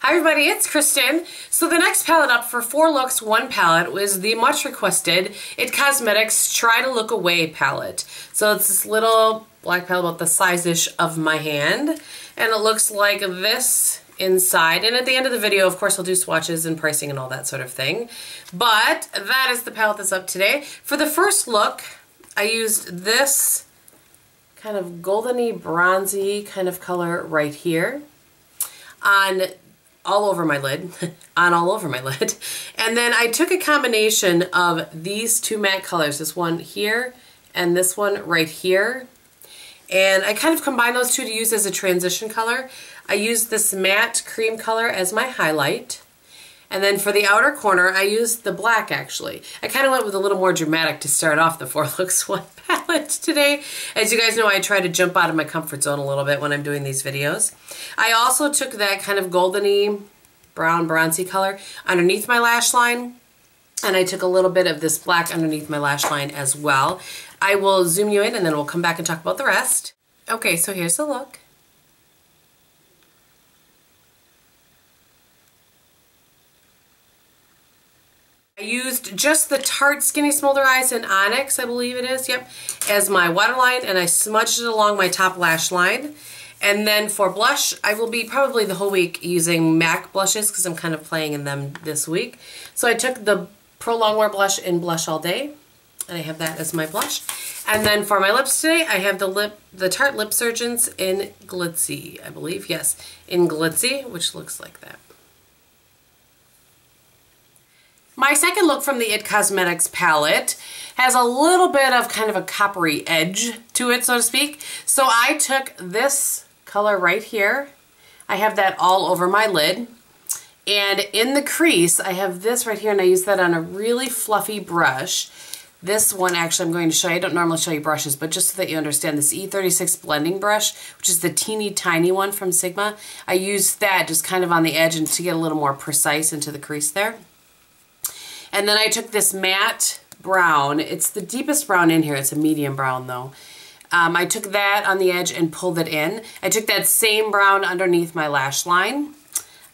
Hi everybody, it's Kristin. So the next palette up for 4 looks, 1 palette was the much requested IT Cosmetics Try to Look Away palette. So it's this little black palette about the size-ish of my hand, and it looks like this inside. And at the end of the video, of course, I'll do swatches and pricing and all that sort of thing. But that is the palette that's up today. For the first look, I used this kind of goldeny, bronzy kind of color right here on all over my lid, all over my lid. And then I took a combination of these two matte colors, this one here and this one right here. And I kind of combined those two to use as a transition color. I used this matte cream color as my highlight. And then for the outer corner, I used the black actually. I kind of went with a little more dramatic to start off the 4 looks 1 palette today. As you guys know, I try to jump out of my comfort zone a little bit when I'm doing these videos. I also took that kind of goldeny brown bronzy color underneath my lash line. And I took a little bit of this black underneath my lash line as well. I will zoom you in and then we'll come back and talk about the rest. Okay, so here's the look. I used just the Tarte Skinny Smolder Eyes in Onyx, I believe it is, yep, as my waterline, and I smudged it along my top lash line. And then for blush, I will be probably the whole week using MAC blushes because I'm kind of playing in them this week. So I took the Pro Longwear blush in Blush All Day, and I have that as my blush. And then for my lips today, I have the Tarte Lip Surgeons in Glitzy, I believe, yes, in Glitzy, which looks like that. My second look from the IT Cosmetics palette has a little bit of kind of a coppery edge to it, so to speak. So I took this color right here. I have that all over my lid. And in the crease, I have this right here, and I use that on a really fluffy brush. This one, actually, I'm going to show you. I don't normally show you brushes, but just so that you understand, this E36 blending brush, which is the teeny tiny one from Sigma, I used that just kind of on the edge and to get a little more precise into the crease there. And then I took this matte brown. It's the deepest brown in here. It's a medium brown though. I took that on the edge and pulled it in. I took that same brown underneath my lash line.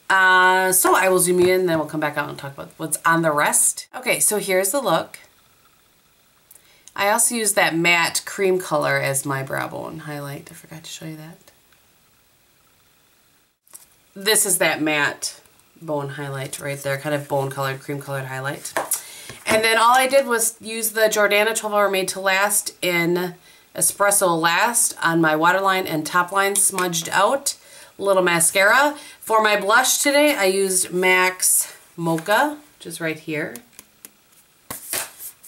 So I will zoom you in, then we'll come back out and talk about what's on the rest. Okay, so here's the look. I also used that matte cream color as my brow bone highlight. I forgot to show you that. This is that matte bone highlight right there, kind of bone colored, cream colored highlight. And then all I did was use the Jordana 12 Hour Made to Last in Espresso Last on my waterline and top line, smudged out. A little mascara. For my blush today, I used MAC's Mocha, which is right here.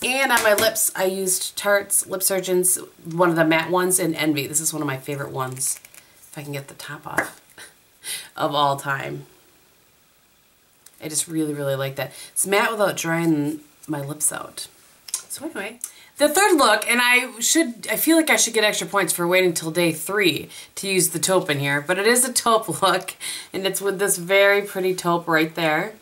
And on my lips, I used Tarte's Lip Surgeons, one of the matte ones in Envy. This is one of my favorite ones, if I can get the top off, of all time. I just really, really like that. It's matte without drying my lips out. So anyway, the third look, and I feel like I should get extra points for waiting till day 3 to use the taupe in here, but it is a taupe look, and it's with this very pretty taupe right there.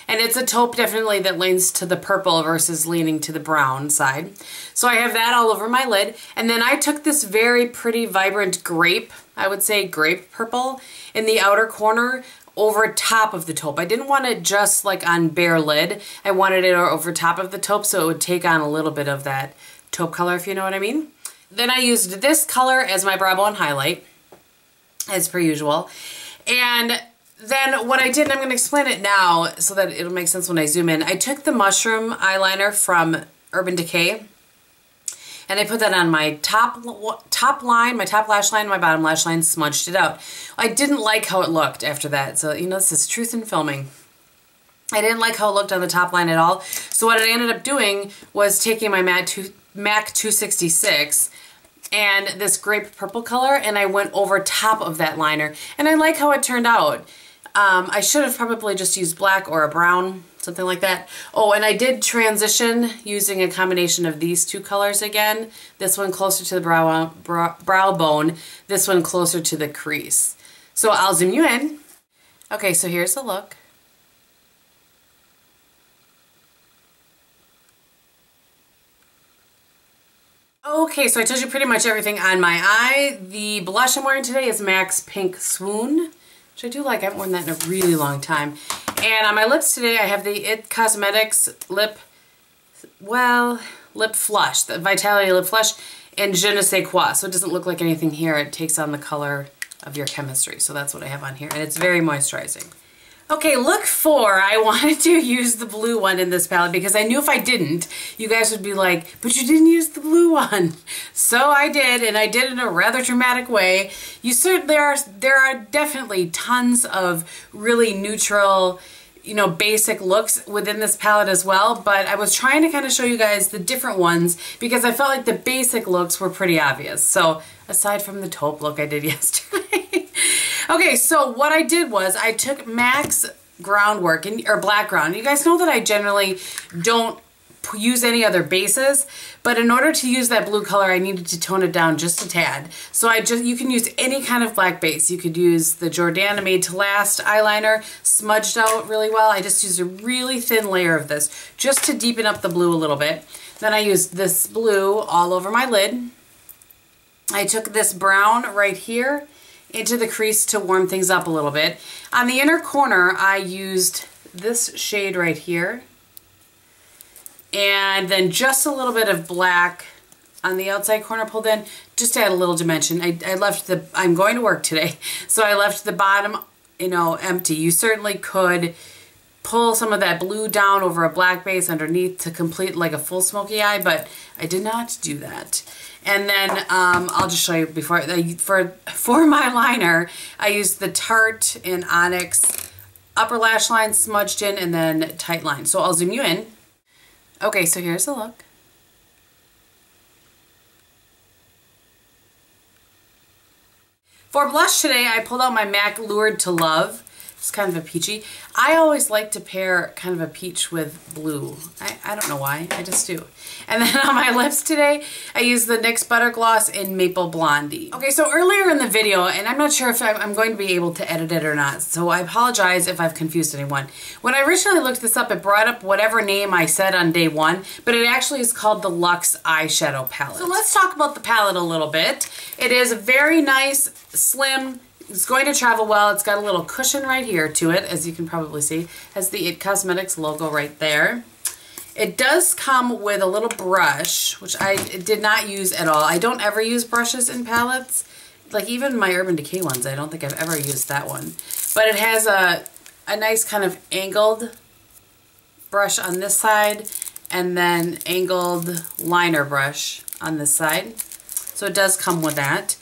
And it's a taupe definitely that leans to the purple versus leaning to the brown side. So I have that all over my lid. And then I took this very pretty, vibrant grape, I would say grape purple, in the outer corner over top of the taupe. I didn't want it just like on bare lid. I wanted it over top of the taupe so it would take on a little bit of that taupe color, if you know what I mean. Then I used this color as my brow bone highlight, as per usual. And then what I did, and I'm going to explain it now so that it'll make sense when I zoom in. I took the mushroom eyeliner from Urban Decay, and I put that on my top line, my top lash line, my bottom lash line, smudged it out. I didn't like how it looked after that. So, you know, this is truth in filming. I didn't like how it looked on the top line at all. So what I ended up doing was taking my MAC 266 and this grape purple color, and I went over top of that liner. And I like how it turned out. I should have probably just used black or a brown, something like that. Oh, and I did transition using a combination of these two colors again. This one closer to the brow bone, this one closer to the crease. So I'll zoom you in. Okay, so here's the look. Okay, so I told you pretty much everything on my eye. The blush I'm wearing today is MAC's Pink Swoon. which I do like. I haven't worn that in a really long time. And on my lips today, I have the IT Cosmetics Lip Flush, the Vitality Lip Flush, and Je ne sais quoi. So it doesn't look like anything here. It takes on the color of your chemistry. So that's what I have on here. And it's very moisturizing. Okay, look 4. I wanted to use the blue one in this palette because I knew if I didn't, you guys would be like, but you didn't use the blue one. So I did, and I did it in a rather dramatic way. There are definitely tons of really neutral, you know, basic looks within this palette as well, but I was trying to kind of show you guys the different ones because I felt like the basic looks were pretty obvious. So aside from the taupe look I did yesterday. Okay, so what I did was I took MAC's Groundwork, or Black Ground. You guys know that I generally don't use any other bases, but in order to use that blue color, I needed to tone it down just a tad. So you can use any kind of black base. You could use the Jordana Made to Last eyeliner, smudged out really well. I just used a really thin layer of this just to deepen up the blue a little bit. Then I used this blue all over my lid. I took this brown right here into the crease to warm things up a little bit. On the inner corner, I used this shade right here. And then just a little bit of black on the outside corner pulled in, just to add a little dimension. I'm going to work today, so I left the bottom, you know, empty. You certainly could pull some of that blue down over a black base underneath to complete like a full smoky eye, but I did not do that. And then I'll just show you before, for my liner, I used the Tarte in Onyx upper lash line smudged in and then tight line. So I'll zoom you in. Okay, so here's the look. For blush today, I pulled out my MAC Lured to Love. It's kind of a peachy. I always like to pair kind of a peach with blue. I don't know why, I just do. And then on my lips today, I used the NYX Butter Gloss in Maple Blondie. Okay, so earlier in the video, and I'm not sure if I'm going to be able to edit it or not, so I apologize if I've confused anyone. When I originally looked this up, it brought up whatever name I said on day 1, but it actually is called the Luxe Eyeshadow Palette. So let's talk about the palette a little bit. It is a very nice, slim, it's going to travel well. It's got a little cushion right here to it, as you can probably see. It has the IT Cosmetics logo right there. It does come with a little brush, which I did not use at all. I don't ever use brushes in palettes. Like even my Urban Decay ones, I don't think I've ever used that one. But it has a nice kind of angled brush on this side and then angled liner brush on this side. So it does come with that.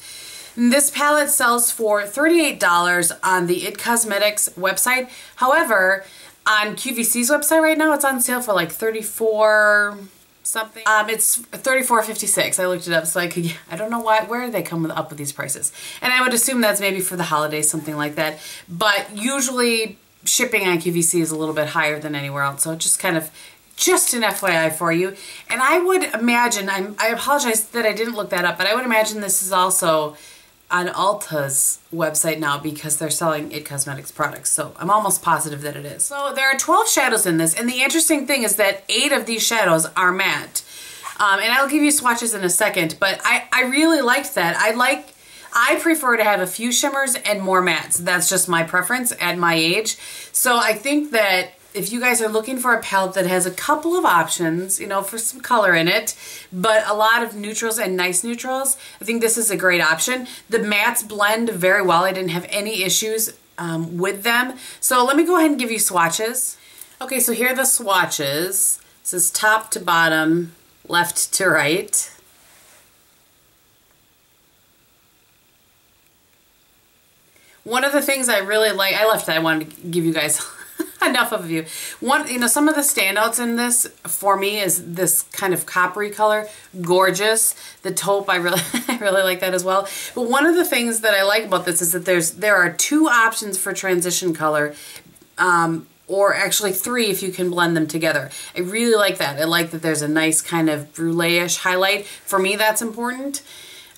This palette sells for $38 on the IT Cosmetics website. However, on QVC's website right now, it's on sale for like $34 something. It's $34.56. I looked it up so I could, I don't know why, where do they come up with these prices? And I would assume that's maybe for the holidays, something like that. But usually shipping on QVC is a little bit higher than anywhere else. So just kind of, just an FYI for you. And I would imagine, I apologize that I didn't look that up, but I would imagine this is also on Ulta's website now because they're selling IT Cosmetics products. So I'm almost positive that it is. So there are 12 shadows in this, and the interesting thing is that 8 of these shadows are matte. And I'll give you swatches in a second, but I really liked that. I prefer to have a few shimmers and more mattes. That's just my preference at my age. So I think that if you guys are looking for a palette that has a couple of options, you know, for some color in it, but a lot of neutrals and nice neutrals, I think this is a great option. The mattes blend very well. I didn't have any issues with them. So let me go ahead and give you swatches. Okay, so here are the swatches. This is top to bottom, left to right. One of the things I really like, I wanted to give you guys enough of you. Some of the standouts in this for me is this kind of coppery color, gorgeous. The taupe, I really like that as well. But one of the things that I like about this is that there are 2 options for transition color, or actually 3 if you can blend them together. I really like that. I like that there's a nice kind of brulee-ish highlight. For me, that's important.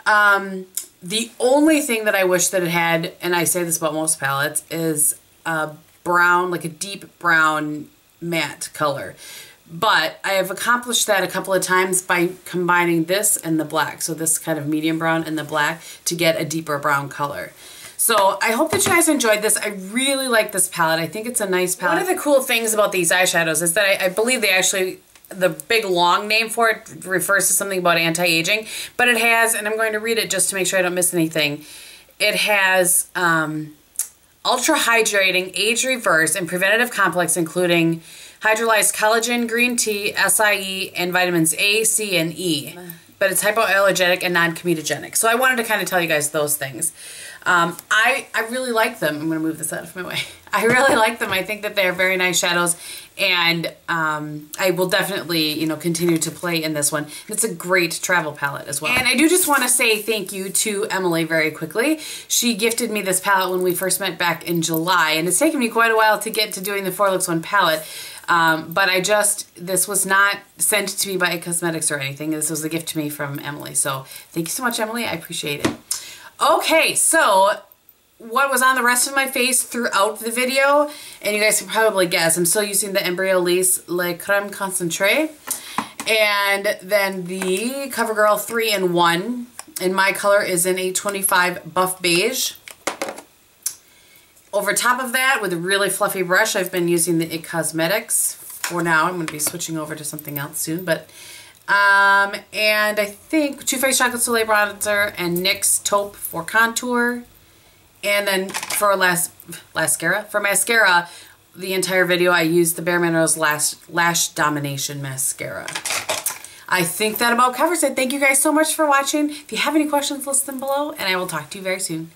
The only thing that I wish that it had, and I say this about most palettes, is brown, like a deep brown matte color. But I have accomplished that a couple of times by combining this and the black. So this kind of medium brown and the black to get a deeper brown color. So I hope that you guys enjoyed this. I really like this palette. I think it's a nice palette. One of the cool things about these eyeshadows is that I believe they actually, the big long name for it refers to something about anti-aging, but it has, and I'm going to read it just to make sure I don't miss anything. It has ultra hydrating, age reverse, and preventative complex, including hydrolyzed collagen, green tea, acai, and vitamins A, C, and E. But it's hypoallergenic and non-comedogenic. So I wanted to kind of tell you guys those things. I really like them. I'm going to move this out of my way. I really like them. I think that they're very nice shadows, and I will definitely, you know, continue to play in this one. It's a great travel palette as well. And I do just want to say thank you to Emily very quickly. She gifted me this palette when we first met back in July, and it's taken me quite a while to get to doing the 4 Looks 1 palette. But this was not sent to me by Cosmetics or anything. This was a gift to me from Emily. So thank you so much, Emily. I appreciate it. Okay, so what was on the rest of my face throughout the video, and you guys can probably guess, I'm still using the Embryolisse Le Creme Concentré, and then the CoverGirl 3-in-1, and my color is in 825 Buff Beige. Over top of that, with a really fluffy brush, I've been using the IT Cosmetics for now. I'm going to be switching over to something else soon, but and I think Faced Chocolate Soleil Bronzer and NYX Taupe for contour. And then for mascara, the entire video I used the Bare Minerals Lash Domination Mascara. I think that about covers it. Thank you guys so much for watching. If you have any questions, list them below, and I will talk to you very soon.